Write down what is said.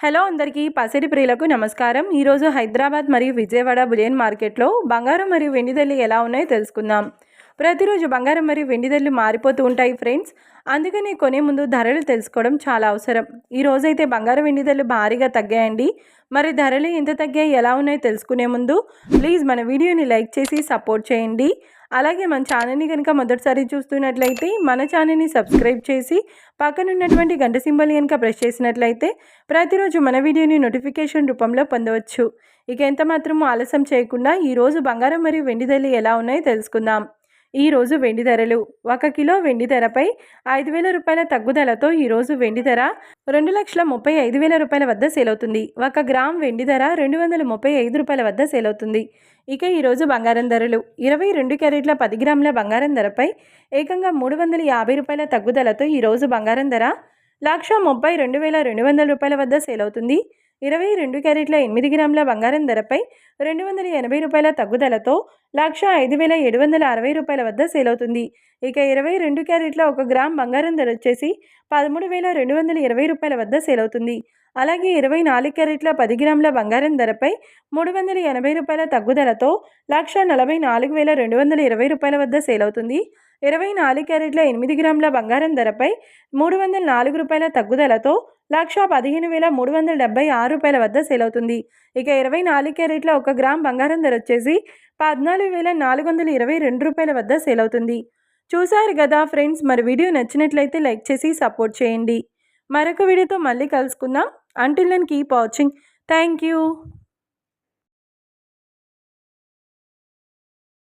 Hello అందరికీ పసిడి ప్రియులకు నమస్కారం. ఈరోజు హైదరాబాద్ మరియు విజయవాడ బులియన్ మార్కెట్లో బంగారం మరియు వెండి ధరలు ఎలా ఉన్నాయో తెలుసుకుందాం. ప్రతిరోజు బంగారం మరియు వెండి ధరలు మారిపోతూ ఉంటాయి ఫ్రెండ్స్. అందుకని కొనే ముందు ధరలు తెలుసుకోవడం చాలా అవసరం. ఈ రోజైతే బంగారం వెండి ధరలు భారీగా తగ్గాయండి. మరి ధరలు ఎంత తగ్గాయి ఎలా ఉన్నాయో తెలుసుకునే ముందు ప్లీజ్ మన వీడియోని లైక్ చేసి సపోర్ట్ చేయండి. అలాగే మన ఛానల్ని కనుక మొదటిసారి చూస్తున్నట్లయితే మన ఛానల్ని సబ్స్క్రైబ్ చేసి పక్కనున్నటువంటి గంట సింబల్ కనుక ప్రెస్ చేసినట్లయితే ప్రతిరోజు మన వీడియోని నోటిఫికేషన్ రూపంలో పొందవచ్చు. ఇక ఎంత మాత్రమూ ఆలస్యం చేయకుండా ఈరోజు బంగారం మరియు వెండి ధరలు ఎలా ఉన్నాయో తెలుసుకుందాం. ఈరోజు వెండి ధరలు 1 కిలో వెండి ధరపై 5,000 రూపాయల తగ్గుదలతో ఈరోజు వెండి ధర 2,35,000 రూపాయల వద్ద సేల్ అవుతుంది. 1 గ్రామ్ వెండి ధర 235 రూపాయల వద్ద సేల్ అవుతుంది. ఇక ఈరోజు బంగారం ధరలు 22 క్యారెట్ల 10 గ్రాముల బంగారం ధరపై ఏకంగా 350 రూపాయల తగ్గుదలతో ఈరోజు బంగారం ధర 1,32,200 రూపాయల వద్ద సేల్ అవుతుంది. 22 క్యారెట్ల 8 గ్రాముల బంగారం ధరపై 280 రూపాయల తగ్గుదలతో 1,05,760 రూపాయల వద్ద సేల్ అవుతుంది. ఇక 22 క్యారెట్ల 1 గ్రామ్ బంగారం ధర వచ్చేసి 13,220 రూపాయల వద్ద సేల్ అవుతుంది. అలాగే 24 క్యారెట్ల 10 గ్రాముల బంగారం ధరపై 380 రూపాయల తగ్గుదలతో 1,44,220 రూపాయల వద్ద సేల్ అవుతుంది. 24 క్యారెట్ల 8 గ్రాముల బంగారం ధరపై 304 రూపాయల తగ్గుదలతో 1,15,376 రూపాయల వద్ద సేల్ అవుతుంది. ఇక 24 క్యారెట్ల 1 గ్రామ్ బంగారం ధర వచ్చేసి 14,422 రూపాయల వద్ద సేల్ అవుతుంది. చూసారు కదా ఫ్రెండ్స్, మరి వీడియో నచ్చినట్లయితే లైక్ చేసి సపోర్ట్ చేయండి. మరొక వీడియోతో మళ్ళీ కలుసుకుందాం. Until then keep watching. Thank you.